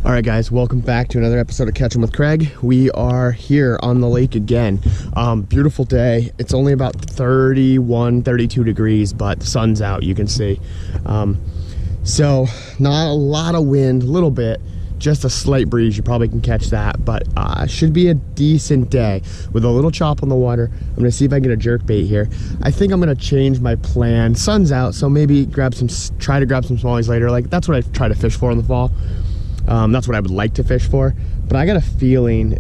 All right, guys, welcome back to another episode of Catching with Craig. We are here on the lake again. Beautiful day. It's only about 31, 32 degrees, but the sun's out, you can see. So not a lot of wind, a little bit, just a slight breeze. You probably can catch that, but should be a decent day with a little chop on the water. I'm gonna see if I can get a jerkbait here. I think I'm gonna change my plan. Sun's out, so maybe try to grab some smallies later. Like, that's what I try to fish for in the fall. That's what I would like to fish for, but I got a feeling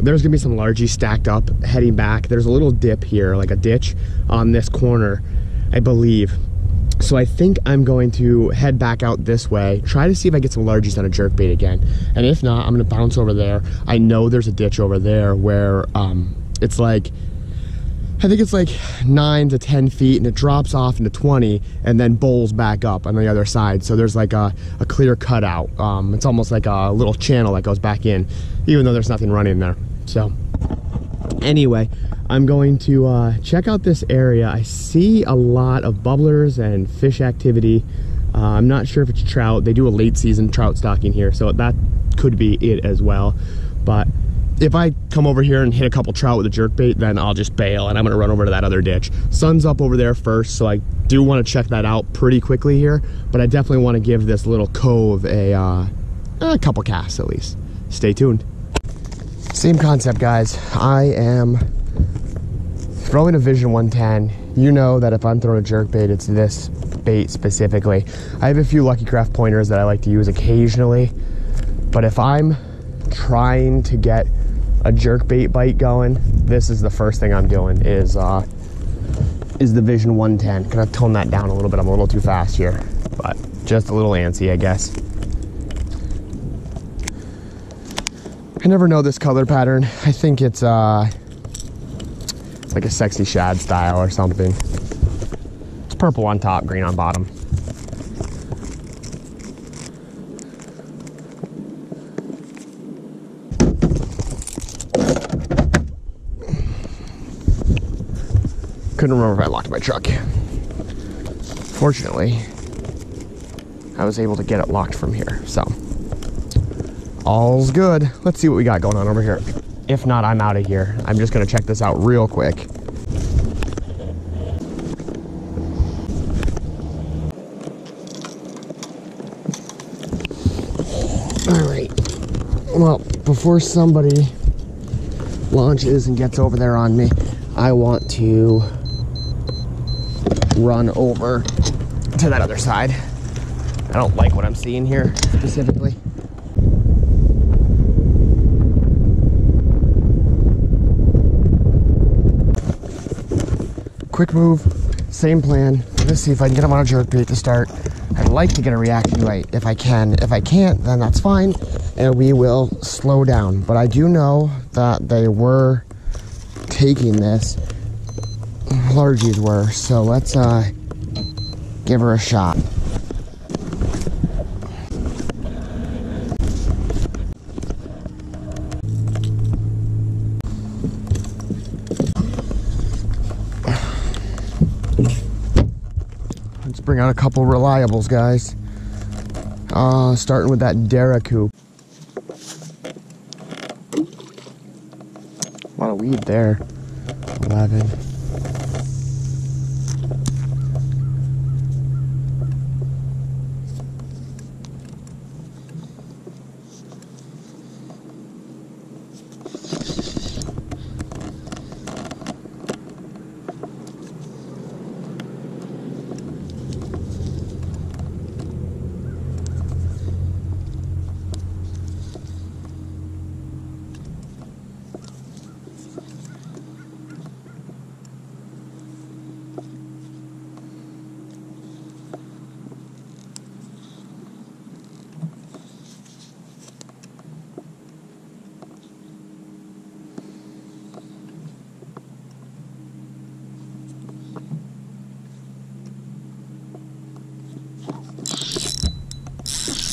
there's gonna be some largies stacked up heading back. There's a little dip here, like a ditch on this corner, I believe. So I think I'm going to head back out this way, try to see if I get some largies on a jerkbait again. And if not, I'm gonna bounce over there. I know there's a ditch over there where it's like, I think it's like 9 to 10 feet, and it drops off into 20 and then bowls back up on the other side. So there's like a clear cutout. It's almost like a little channel that goes back in, even though there's nothing running there. So anyway, I'm going to check out this area. I see a lot of bubblers and fish activity. I'm not sure if it's trout. They do a late season trout stocking here, so that could be it as well. But if I come over here and hit a couple trout with a jerkbait, then I'll just bail and I'm gonna run over to that other ditch. Sun's up over there first, so I do want to check that out pretty quickly here, but I definitely want to give this little cove a couple casts at least. Stay tuned. Same concept, guys. I am throwing a Vision 110. You know that if I'm throwing a jerkbait, it's this bait specifically. I have a few Lucky Craft pointers that I like to use occasionally, but if I'm trying to get a jerkbait bite going, this is the first thing I'm doing is the Vision 110. Gonna tone that down a little bit. I'm a little too fast here, but just a little antsy, I guess. I never know this color pattern. I think it's like a sexy shad style or something. It's purple on top, green on bottom. Couldn't remember if I locked my truck. Fortunately, I was able to get it locked from here, so all's good. Let's see what we got going on over here. If not, I'm out of here. I'm just gonna check this out real quick. All right, well, before somebody launches and gets over there on me, I want to run over to that other side. I don't like what I'm seeing here specifically. Quick move, same plan. Let's see if I can get him on a jerkbait to start. I'd like to get a reaction bite if I can. If I can't, then that's fine, and we will slow down. But I do know that they were taking this. Largies were, so let's give her a shot. Let's bring out a couple reliables, guys. Starting with that Deracoup. A lot of weed there. 11.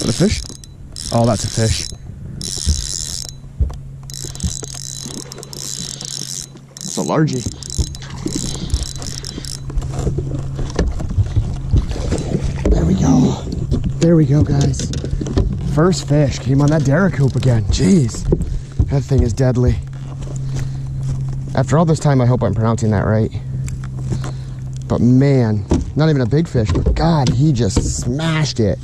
A fish? Oh, that's a fish. It's a largie. There we go. There we go, guys. First fish came on that Derrick again. Jeez, that thing is deadly. After all this time, I hope I'm pronouncing that right. But man, not even a big fish, but God, he just smashed it.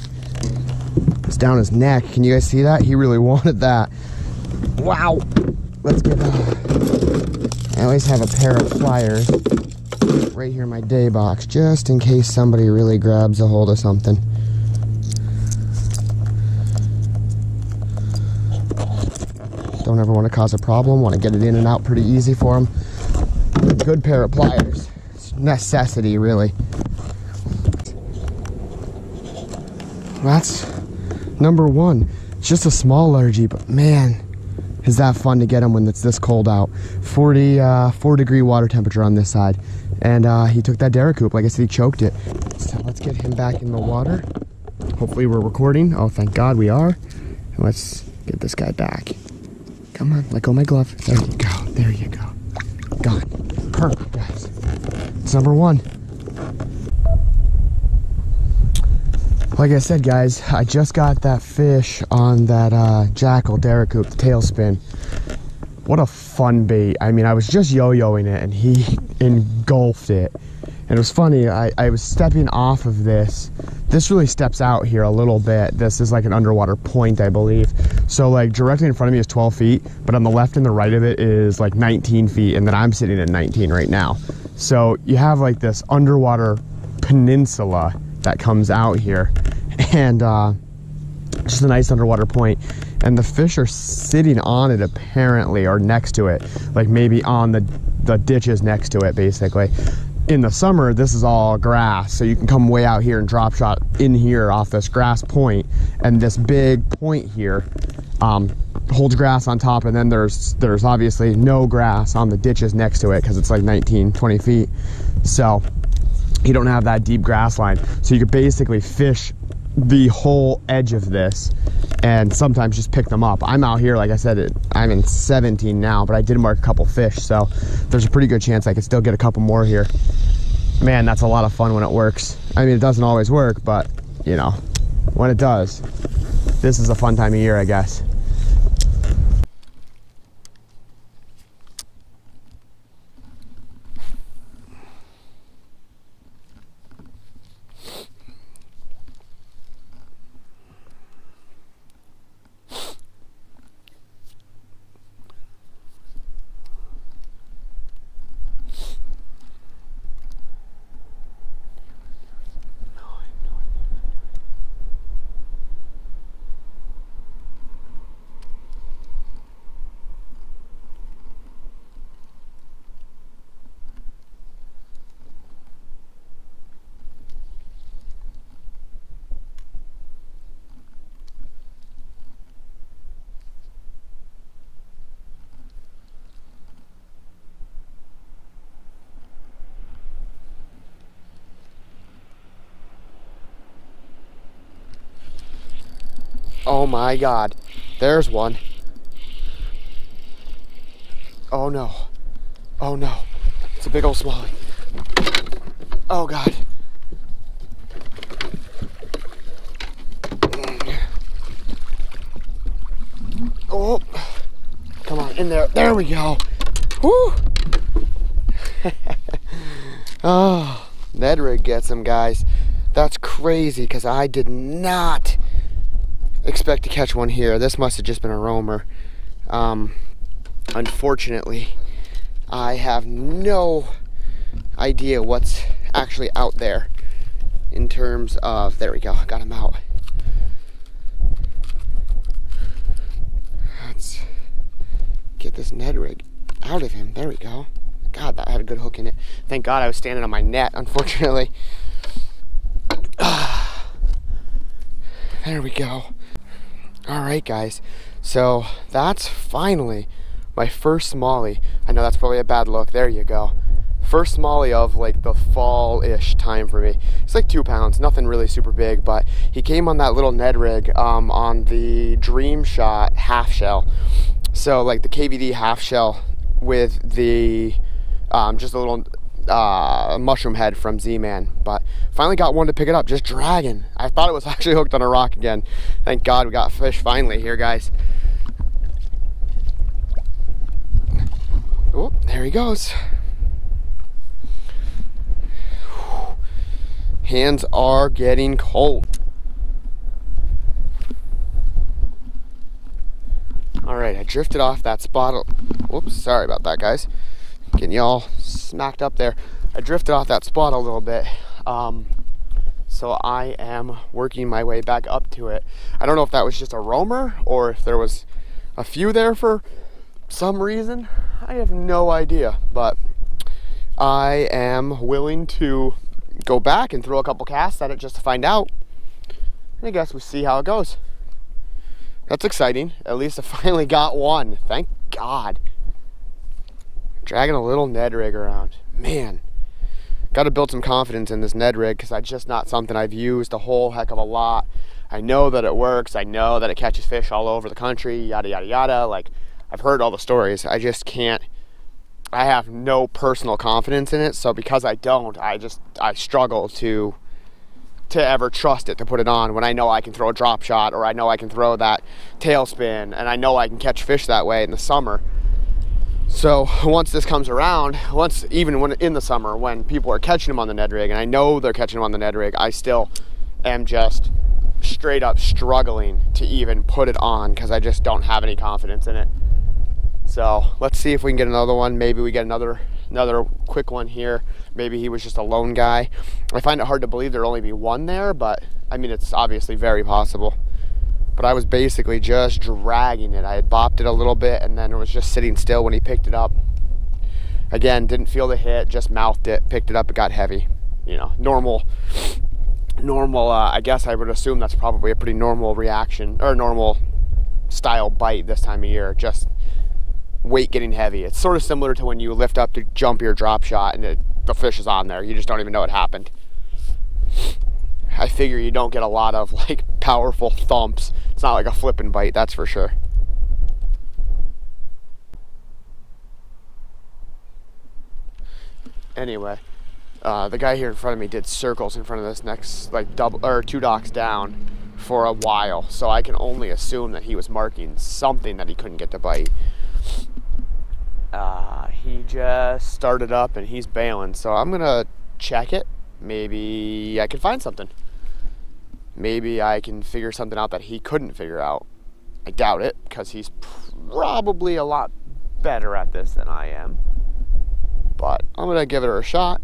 It's down his neck. Can you guys see that? He really wanted that. Wow. Let's get I always have a pair of pliers right here in my day box, just in case somebody really grabs a hold of something. Don't ever want to cause a problem, want to get it in and out pretty easy for them. Good pair of pliers. It's necessity, really. That's number one. It's just a small largie, but man, is that fun to get them when it's this cold out. 4-degree water temperature on this side. And he took that Derrick. Like I said, he choked it. So let's get him back in the water. Hopefully we're recording. Oh, thank God we are. And let's get this guy back. Come on, let go of my glove. There you go. There you go. Gone. Perfect, guys. It's number one. Like I said, guys, I just got that fish on that jackal Derrick, the tailspin. What a fun bait. I mean, I was just yo-yoing it and he engulfed it. And it was funny, I was stepping off of this. This really steps out here a little bit. This is like an underwater point, I believe. So like directly in front of me is 12 feet, but on the left and the right of it is like 19 feet. And then I'm sitting at 19 right now. So you have like this underwater peninsula that comes out here. And just a nice underwater point. And the fish are sitting on it apparently, or next to it. Like maybe on the ditches next to it, basically. In the summer, this is all grass, so you can come way out here and drop shot in here off this grass point, and this big point here holds grass on top, and then there's obviously no grass on the ditches next to it because it's like 19-20 feet. So you don't have that deep grass line, so you could basically fish the whole edge of this and sometimes just pick them up. I'm out here, like I said, I'm in 17 now, but I did mark a couple fish, so there's a pretty good chance I could still get a couple more here. Man, that's a lot of fun when it works. I mean, it doesn't always work, but you know, when it does, this is a fun time of year, I guess. Oh my God, there's one. Oh no, oh no, it's a big old smallie. Oh God. Oh, come on, in there, there we go. Woo. Oh, Ned rig gets him, guys. That's crazy, because I did not expect to catch one here. This must have just been a roamer. Unfortunately, I have no idea what's actually out there in terms of, there we go, got him out. Let's get this Ned rig out of him. There we go. God, that had a good hook in it. Thank God I was standing on my net, unfortunately. There we go. All right, guys, so that's finally my first smallie. I know that's probably a bad look. There you go. First smallie of like the fall-ish time for me. It's like 2 pounds, nothing really super big, but he came on that little Ned rig on the Dream Shot half shell. So like the KVD half shell with the just a little mushroom head from Z-Man, but finally got one to pick it up, just dragging. I thought it was actually hooked on a rock again. Thank God we got fish finally here, guys. Oh, there he goes. Hands are getting cold. All right, I drifted off that spot. Whoops, sorry about that, guys. Getting y'all smacked up there. I drifted off that spot a little bit. So I am working my way back up to it. I don't know if that was just a roamer or if there was a few there for some reason. I have no idea, but I am willing to go back and throw a couple casts at it just to find out. I guess we'll see how it goes. That's exciting. At least I finally got one. Thank God. Dragging a little Ned rig around. Man, got to build some confidence in this Ned rig because it's just not something I've used a whole heck of a lot. I know that it works. I know that it catches fish all over the country, yada, yada, yada. Like, I've heard all the stories. I just can't. I have no personal confidence in it. So because I don't, I struggle to ever trust it to put it on when I know I can throw a drop shot, or I know I can throw that tailspin, and I know I can catch fish that way in the summer. So once this comes around, even when in the summer when people are catching them on the Ned rig, and I know they're catching them on the Ned rig, I still am just straight up struggling to even put it on because I just don't have any confidence in it. So let's see if we can get another one. Maybe we get another quick one here. Maybe he was just a lone guy. I find it hard to believe there'll only be one there, but I mean, it's obviously very possible. But I was basically just dragging it. I had bopped it a little bit and then it was just sitting still when he picked it up. Again, didn't feel the hit, just mouthed it, picked it up, it got heavy. You know, normal, I guess I would assume that's probably a pretty normal reaction, or normal style bite this time of year, just weight getting heavy. It's sort of similar to when you lift up to jump your drop shot and the fish is on there. You just don't even know it happened. I figure you don't get a lot of like powerful thumps. It's not like a flipping bite, that's for sure. Anyway, the guy here in front of me did circles in front of this next, like, two docks down for a while, so I can only assume that he was marking something that he couldn't get to bite. He just started up and he's bailing, so I'm gonna check it. Maybe I can find something. Maybe I can figure something out that he couldn't figure out. I doubt it, because he's probably a lot better at this than I am. But I'm gonna give it a shot.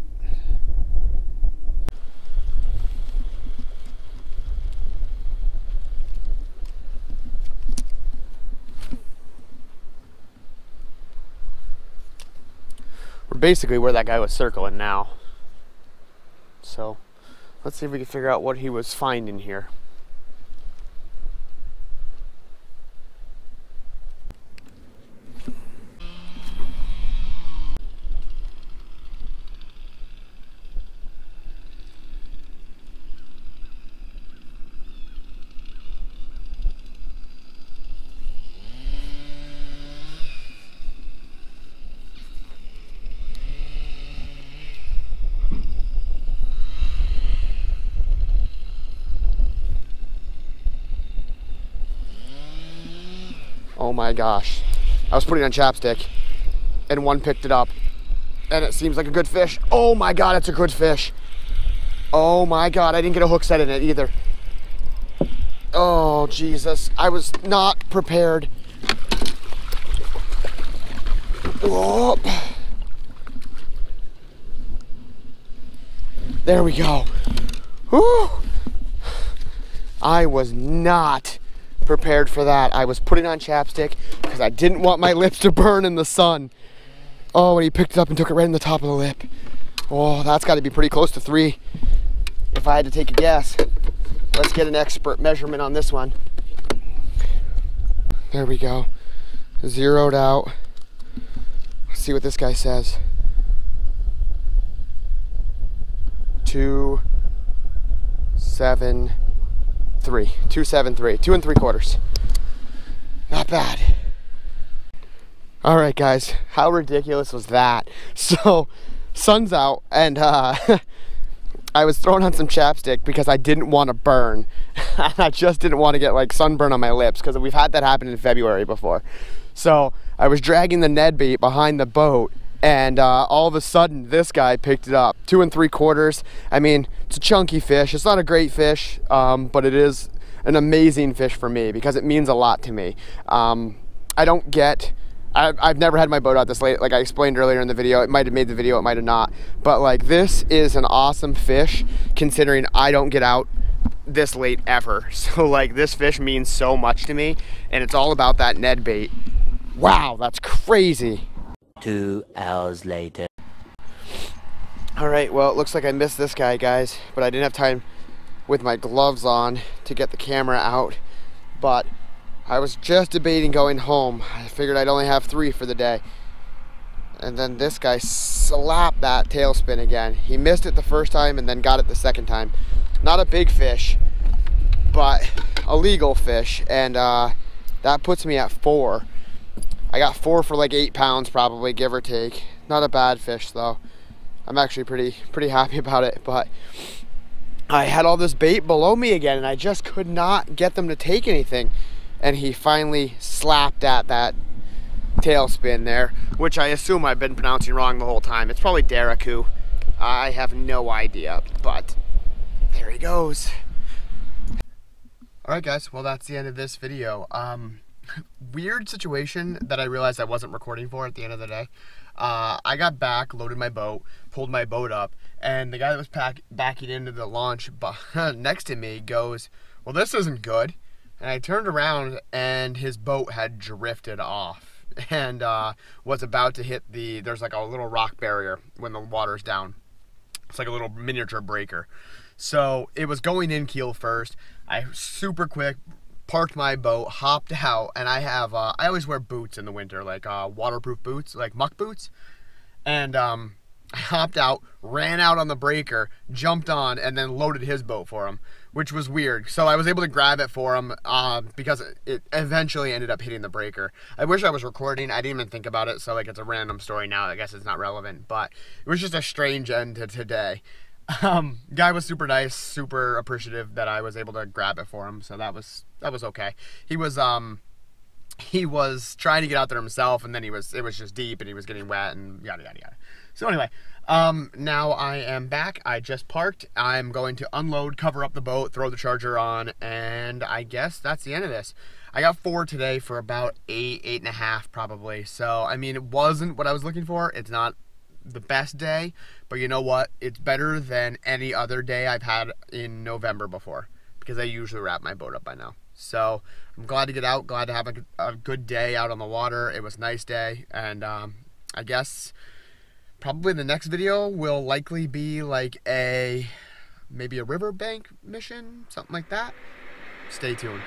We're basically where that guy was circling now. So let's see if we can figure out what he was finding here. Oh my gosh. I was putting on chapstick and one picked it up and it seems like a good fish. Oh my God, it's a good fish. Oh my God, I didn't get a hook set in it either. Oh Jesus, I was not prepared. Whoa. There we go. Whew. I was not prepared for that. I was putting on chapstick because I didn't want my lips to burn in the sun. Oh, and he picked it up and took it right in the top of the lip. Oh, that's got to be pretty close to 3 if I had to take a guess. Let's get an expert measurement on this one. There we go. Zeroed out. Let's see what this guy says. 273. 273. 2 3/4. Not bad. All right, guys. How ridiculous was that? So sun's out, and I was throwing on some chapstick because I didn't want to burn. And I just didn't want to get like sunburn on my lips, because we've had that happen in February before. So I was dragging the Ned bait behind the boat, and all of a sudden this guy picked it up. 2 3/4. I mean, it's a chunky fish. It's not a great fish, but it is an amazing fish for me because it means a lot to me. I've never had my boat out this late. Like I explained earlier in the video, it might have made the video, it might have not. But like, this is an awesome fish considering I don't get out this late ever. So like, this fish means so much to me, and it's all about that Ned bait. Wow, that's crazy. 2 hours later. All right, well, it looks like I missed this guy, guys, but I didn't have time with my gloves on to get the camera out. But I was just debating going home. I figured I'd only have 3 for the day. And then this guy slapped that tailspin again. He missed it the first time and then got it the second time. Not a big fish, but a legal fish. And that puts me at 4. I got 4 for like 8 pounds probably, give or take. Not a bad fish though. I'm actually pretty happy about it, but I had all this bait below me again and I just could not get them to take anything. And he finally slapped at that tailspin there, which I assume I've been pronouncing wrong the whole time. It's probably Daraku. I have no idea, but there he goes. All right, guys, well, that's the end of this video. Weird situation that I realized I wasn't recording for at the end of the day. I got back, loaded my boat, pulled my boat up, and the guy that was backing into the launch next to me goes, "Well, this isn't good." And I turned around and his boat had drifted off and was about to hit there's like a little rock barrier when the water's down. It's like a little miniature breaker. So it was going in keel first. I super quick parked my boat, hopped out, and I have, I always wear boots in the winter, like waterproof boots, like muck boots. And I hopped out, ran out on the breaker, jumped on, and then loaded his boat for him, which was weird. So I was able to grab it for him because it eventually ended up hitting the breaker. I wish I was recording. I didn't even think about it, so like, it's a random story now. I guess it's not relevant, but it was just a strange end to today. Guy was super nice, super appreciative that I was able to grab it for him, so that was okay. He was trying to get out there himself, and then it was just deep and he was getting wet and yada yada yada. So anyway, now I am back. I just parked. I'm going to unload, cover up the boat, throw the charger on, and I guess that's the end of this. I got 4 today for about 8.5 probably. So I mean, it wasn't what I was looking for. It's not the best day, but you know what? It's better than any other day I've had in November before, because I usually wrap my boat up by now. So I'm glad to get out, glad to have a good day out on the water. It was a nice day, and I guess probably the next video will likely be like maybe a riverbank mission, something like that. Stay tuned.